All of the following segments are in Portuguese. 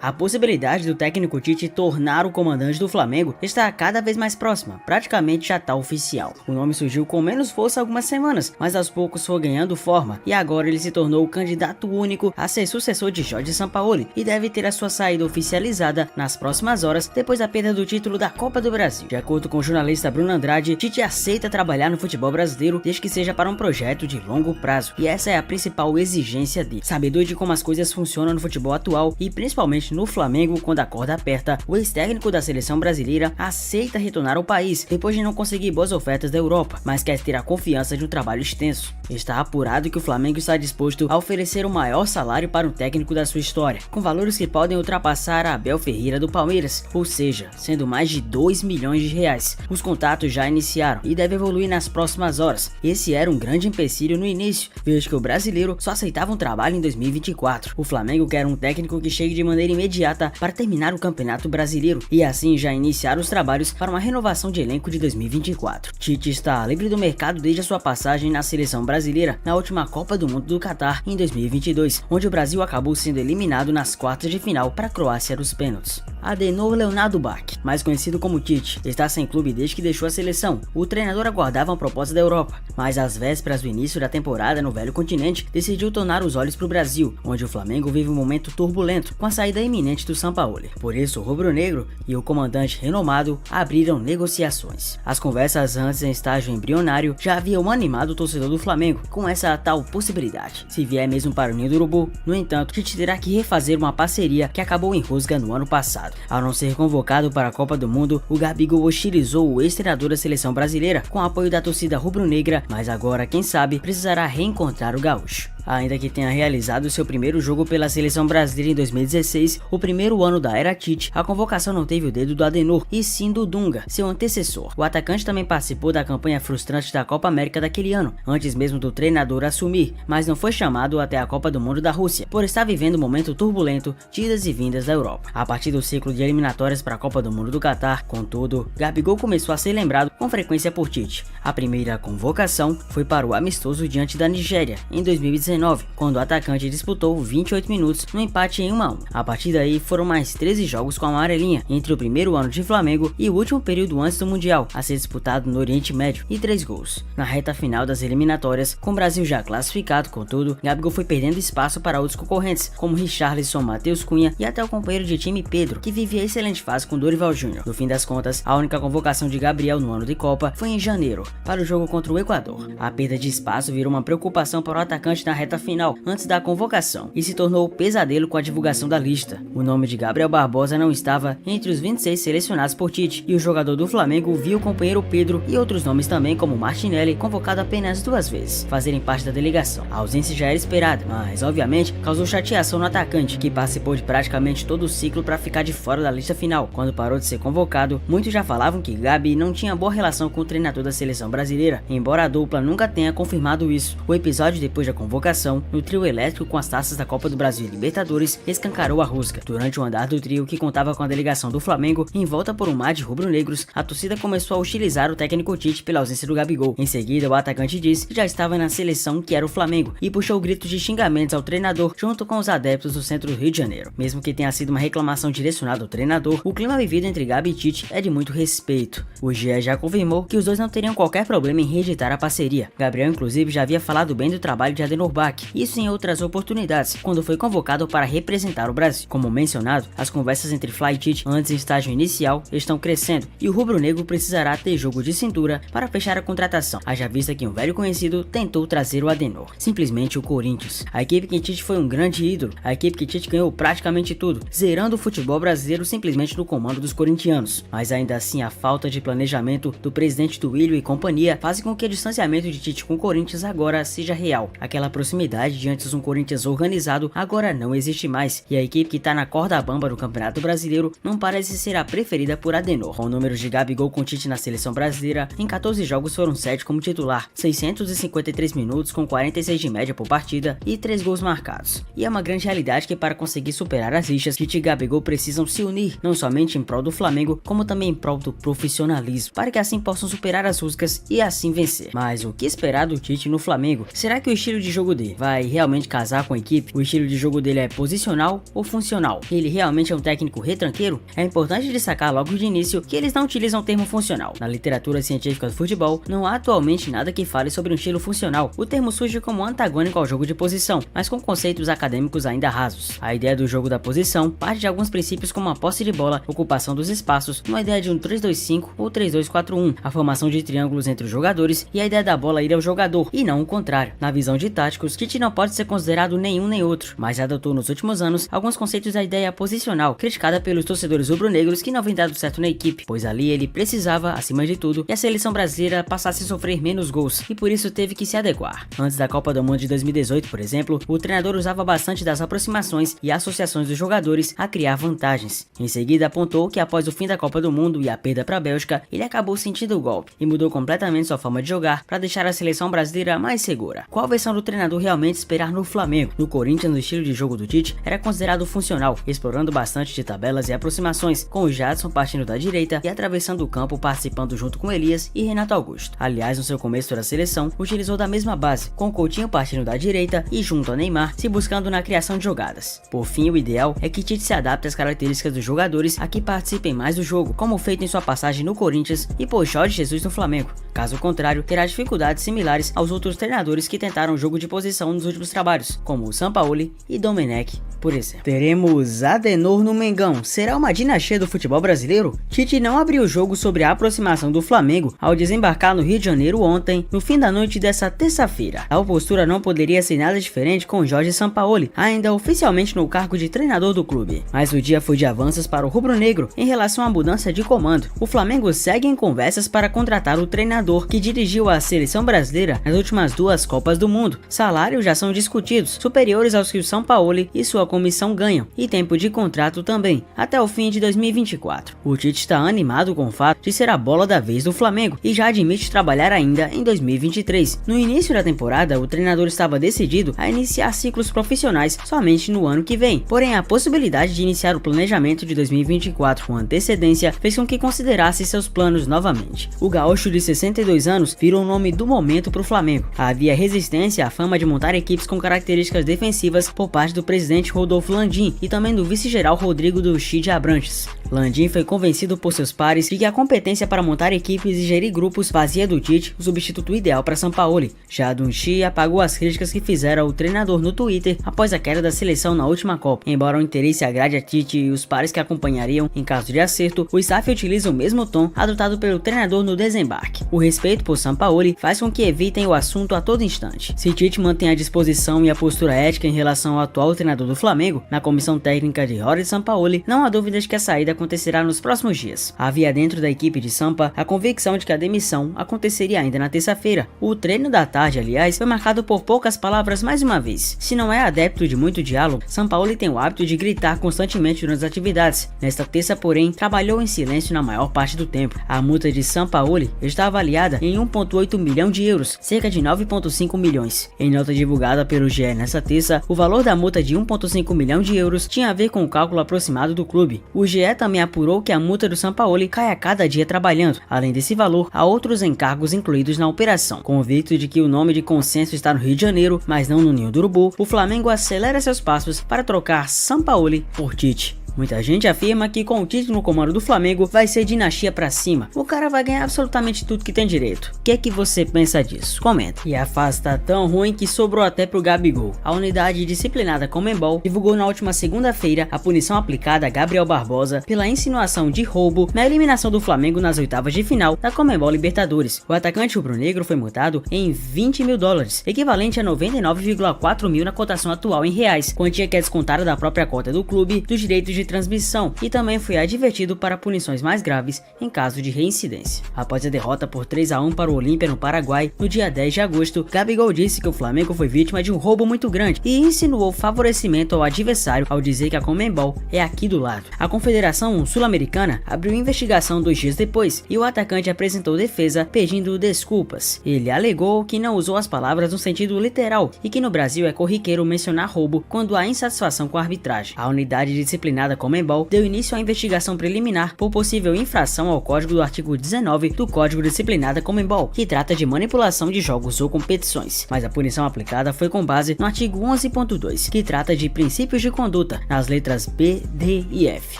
A possibilidade do técnico Tite tornar o comandante do Flamengo está cada vez mais próxima, praticamente já está oficial. O nome surgiu com menos força há algumas semanas, mas aos poucos foi ganhando forma e agora ele se tornou o candidato único a ser sucessor de Jorge Sampaoli e deve ter a sua saída oficializada nas próximas horas depois da perda do título da Copa do Brasil. De acordo com o jornalista Bruno Andrade, Tite aceita trabalhar no futebol brasileiro desde que seja para um projeto de longo prazo e essa é a principal exigência dele. Sabedor de como as coisas funcionam no futebol atual e principalmente no Flamengo, quando a corda aperta, o ex-técnico da seleção brasileira aceita retornar ao país depois de não conseguir boas ofertas da Europa, mas quer ter a confiança de um trabalho extenso. Está apurado que o Flamengo está disposto a oferecer o maior salário para um técnico da sua história, com valores que podem ultrapassar a Abel Ferreira do Palmeiras, ou seja, sendo mais de 2 milhões de reais. Os contatos já iniciaram e deve evoluir nas próximas horas. Esse era um grande empecilho no início, visto que o brasileiro só aceitava um trabalho em 2024. O Flamengo quer um técnico que chegue de maneira imediata para terminar o Campeonato Brasileiro e assim já iniciar os trabalhos para uma renovação de elenco de 2024. Tite está livre do mercado desde a sua passagem na seleção brasileira na última Copa do Mundo do Catar em 2022, onde o Brasil acabou sendo eliminado nas quartas de final para a Croácia nos pênaltis. Adenor Leonardo Bach, mais conhecido como Tite, está sem clube desde que deixou a seleção. O treinador aguardava uma proposta da Europa, mas às vésperas do início da temporada no velho continente, decidiu tornar os olhos para o Brasil, onde o Flamengo vive um momento turbulento com a saída iminente do Sampaoli. Por isso, o rubro-negro e o comandante renomado abriram negociações. As conversas antes em estágio embrionário já haviam animado o torcedor do Flamengo com essa tal possibilidade. Se vier mesmo para o Ninho do Urubu, no entanto, Tite terá que refazer uma parceria que acabou em rusga no ano passado. Ao não ser convocado para a Copa do Mundo, o Gabigol hostilizou o ex-treinador da seleção brasileira com o apoio da torcida rubro-negra, mas agora, quem sabe, precisará reencontrar o gaúcho. Ainda que tenha realizado seu primeiro jogo pela seleção brasileira em 2016, o primeiro ano da era Tite, a convocação não teve o dedo do Adenor, e sim do Dunga, seu antecessor. O atacante também participou da campanha frustrante da Copa América daquele ano, antes mesmo do treinador assumir, mas não foi chamado até a Copa do Mundo da Rússia, por estar vivendo um momento turbulento de idas e vindas da Europa. A partir do ciclo de eliminatórias para a Copa do Mundo do Catar, contudo, Gabigol começou a ser lembrado com frequência por Tite. A primeira convocação foi para o amistoso diante da Nigéria, em 2019, quando o atacante disputou 28 minutos no empate em 1-1. A partir daí foram mais 13 jogos com a amarelinha, entre o primeiro ano de Flamengo e o último período antes do Mundial, a ser disputado no Oriente Médio, e 3 gols. Na reta final das eliminatórias, com o Brasil já classificado, contudo, Gabigol foi perdendo espaço para outros concorrentes, como Richarlison, Matheus Cunha e até o companheiro de time Pedro, que vivia excelente fase com Dorival Júnior. No fim das contas, a única convocação de Gabriel no ano de Copa foi em janeiro, para o jogo contra o Equador. A perda de espaço virou uma preocupação para o atacante na reta final, antes da convocação, e se tornou pesadelo com a divulgação da lista. O nome de Gabriel Barbosa não estava entre os 26 selecionados por Tite, e o jogador do Flamengo viu o companheiro Pedro e outros nomes também, como Martinelli, convocado apenas 2 vezes, fazerem parte da delegação. A ausência já era esperada, mas obviamente causou chateação no atacante, que participou de praticamente todo o ciclo para ficar de fora da lista final. Quando parou de ser convocado, muitos já falavam que Gabi não tinha boa relação com o treinador da seleção brasileira, embora a dupla nunca tenha confirmado isso. O episódio depois da convocação, no trio elétrico com as taças da Copa do Brasil e Libertadores, escancarou a rusga. Durante o andar do trio, que contava com a delegação do Flamengo, em volta por um mar de rubro-negros, a torcida começou a hostilizar o técnico Tite pela ausência do Gabigol. Em seguida, o atacante disse que já estava na seleção que era o Flamengo e puxou gritos de xingamentos ao treinador junto com os adeptos do centro do Rio de Janeiro. Mesmo que tenha sido uma reclamação direcionada ao treinador, o clima vivido entre Gabi e Tite é de muito respeito. O GE já confirmou que os dois não teriam qualquer problema em reeditar a parceria. Gabriel, inclusive, já havia falado bem do trabalho de Adenor Bach, isso em outras oportunidades, quando foi convocado para representar o Brasil. Como mencionado, as conversas entre Fly e Tite antes em estágio inicial estão crescendo e o rubro-negro precisará ter jogo de cintura para fechar a contratação, haja vista que um velho conhecido tentou trazer o Adenor, simplesmente o Corinthians. A equipe que Tite foi um grande ídolo, a equipe que Tite ganhou praticamente tudo, zerando o futebol brasileiro simplesmente no comando dos corintianos. Mas ainda assim, a falta de planejamento do presidente Duílio e companhia faz com que o distanciamento de Tite com o Corinthians agora seja real. Aquela proximidade de antes um Corinthians organizado agora não existe mais, e a equipe que tá na corda bamba do Campeonato Brasileiro não parece ser a preferida por Adenor. Com números de Gabigol com Tite na seleção brasileira, em 14 jogos foram 7 como titular, 653 minutos com 46 de média por partida e 3 gols marcados. E é uma grande realidade que para conseguir superar as rixas, Tite e Gabigol precisam se unir, não somente em prol do Flamengo, como também em prol do profissionalismo, para que assim possam superar as rusgas e assim vencer. Mas o que esperar do Tite no Flamengo? Será que o estilo de jogo dele? Vai realmente casar com a equipe? O estilo de jogo dele é posicional ou funcional? Ele realmente é um técnico retranqueiro? É importante destacar logo de início que eles não utilizam o termo funcional. Na literatura científica do futebol, não há atualmente nada que fale sobre um estilo funcional. O termo surge como antagônico ao jogo de posição, mas com conceitos acadêmicos ainda rasos. A ideia do jogo da posição parte de alguns princípios como a posse de bola, ocupação dos espaços, uma ideia de um 3-2-5 ou 3-2-4-1, a formação de triângulos entre os jogadores e a ideia da bola ir ao jogador, e não o contrário. Na visão de táticos, Tite não pode ser considerado nenhum nem outro, mas adotou nos últimos anos alguns conceitos da ideia posicional, criticada pelos torcedores rubro-negros que não vem dado certo na equipe, pois ali ele precisava, acima de tudo, que a seleção brasileira passasse a sofrer menos gols, e por isso teve que se adequar. Antes da Copa do Mundo de 2018, por exemplo, o treinador usava bastante das aproximações e associações dos jogadores a criar vantagens. Em seguida apontou que após o fim da Copa do Mundo e a perda para a Bélgica, ele acabou sentindo o golpe e mudou completamente sua forma de jogar para deixar a seleção brasileira mais segura. Qual versão do treinador realmente esperar no Flamengo? No Corinthians, o estilo de jogo do Tite era considerado funcional, explorando bastante de tabelas e aproximações, com o Jadson partindo da direita e atravessando o campo participando junto com Elias e Renato Augusto. Aliás, no seu começo da seleção, utilizou da mesma base, com o Coutinho partindo da direita e junto a Neymar, se buscando na criação de jogadas. Por fim, o ideal é que Tite se adapte às características dos jogadores a que participem mais do jogo, como feito em sua passagem no Corinthians e por Jorge Jesus no Flamengo. Caso contrário, terá dificuldades similares aos outros treinadores que tentaram jogo de posição nos últimos trabalhos, como o Sampaoli e Domenech, por exemplo. Teremos Adenor no Mengão. Será uma dinastia do futebol brasileiro? Tite não abriu o jogo sobre a aproximação do Flamengo ao desembarcar no Rio de Janeiro ontem, no fim da noite dessa terça-feira. A postura não poderia ser nada diferente com Jorge Sampaoli, ainda oficialmente no cargo de treinador do clube. Mas o dia foi de avanços para o rubro-negro em relação à mudança de comando. O Flamengo segue em conversas para contratar o treinador que dirigiu a seleção brasileira nas últimas duas Copas do Mundo. Salários já são discutidos, superiores aos que o Sampaoli e sua comissão ganham, e tempo de contrato também, até o fim de 2024. O Tite está animado com o fato de ser a bola da vez do Flamengo e já admite trabalhar ainda em 2023. No início da temporada, o treinador estava decidido a iniciar ciclos profissionais somente no ano que vem, porém a possibilidade de iniciar o planejamento de 2024 com antecedência fez com que considerasse seus planos novamente. O gaúcho de 62 anos virou o nome do momento para o Flamengo. Havia resistência à fama de montar equipes com características defensivas por parte do presidente Rodolfo Landim e também do vice-geral Rodrigo do Chide Abranches. Landim foi convencido por seus pares de que a competência para montar equipes e gerir grupos fazia do Tite o substituto ideal para Sampaoli. Já Dunchi apagou as críticas que fizeram ao treinador no Twitter após a queda da seleção na última Copa. Embora o interesse agrade a Tite e os pares que acompanhariam em caso de acerto, o staff utiliza o mesmo tom adotado pelo treinador no desembarque. O respeito por Sampaoli faz com que evitem o assunto a todo instante. Se Tite mantém a disposição e a postura ética em relação ao atual treinador do Flamengo, na comissão técnica de Jorge Sampaoli, não há dúvidas que a saída acontecerá nos próximos dias. Havia dentro da equipe de Sampa a convicção de que a demissão aconteceria ainda na terça-feira. O treino da tarde, aliás, foi marcado por poucas palavras mais uma vez. Se não é adepto de muito diálogo, Sampaoli tem o hábito de gritar constantemente durante as atividades. Nesta terça, porém, trabalhou em silêncio na maior parte do tempo. A multa de Sampaoli está avaliada em 1,8 milhão de euros, cerca de 9,5 milhões. Em nota divulgada pelo GE nesta terça, o valor da multa de 1,5 milhão de euros tinha a ver com o cálculo aproximado do clube. O GE também apurou que a multa do Sampaoli cai a cada dia trabalhando. Além desse valor, há outros encargos incluídos na operação. Convicto de que o nome de consenso está no Rio de Janeiro, mas não no Ninho do Urubu, o Flamengo acelera seus passos para trocar Sampaoli por Tite. Muita gente afirma que com o Tite no comando do Flamengo vai ser dinastia pra cima. O cara vai ganhar absolutamente tudo que tem direito. O que é que você pensa disso? Comenta. E a fase tá tão ruim que sobrou até pro Gabigol. A unidade disciplinada Conmebol divulgou na última segunda-feira a punição aplicada a Gabriel Barbosa pela insinuação de roubo na eliminação do Flamengo nas oitavas de final da Conmebol Libertadores. O atacante rubro-negro foi multado em $20 mil, equivalente a 99,4 mil na cotação atual em reais, quantia que é descontada da própria cota do clube dos direitos de transmissão, e também foi advertido para punições mais graves em caso de reincidência. Após a derrota por 3-1 para o Olímpia no Paraguai no dia 10 de agosto, Gabigol disse que o Flamengo foi vítima de um roubo muito grande e insinuou favorecimento ao adversário ao dizer que a Conmebol é aqui do lado. A Confederação Sul-Americana abriu investigação 2 dias depois e o atacante apresentou defesa pedindo desculpas. Ele alegou que não usou as palavras no sentido literal e que no Brasil é corriqueiro mencionar roubo quando há insatisfação com a arbitragem. A unidade disciplinada disciplinar da Conmebol deu início à investigação preliminar por possível infração ao código do artigo 19 do Código Disciplinar da Conmebol, que trata de manipulação de jogos ou competições, mas a punição aplicada foi com base no artigo 11.2, que trata de princípios de conduta, nas letras B, D e F.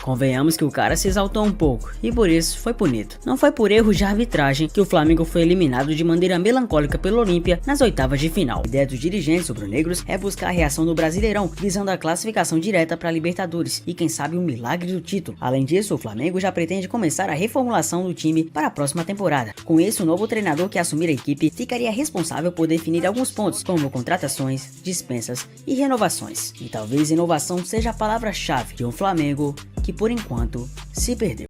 Convenhamos que o cara se exaltou um pouco, e por isso foi punido. Não foi por erros de arbitragem que o Flamengo foi eliminado de maneira melancólica pelo Olímpia nas oitavas de final. A ideia dos dirigentes rubro-negros é buscar a reação no Brasileirão, visando a classificação direta para a Libertadores e quem sabe um milagre do título. Além disso, o Flamengo já pretende começar a reformulação do time para a próxima temporada. Com isso, o novo treinador que assumir a equipe ficaria responsável por definir alguns pontos, como contratações, dispensas e renovações. E talvez inovação seja a palavra-chave de um Flamengo que por enquanto se perdeu.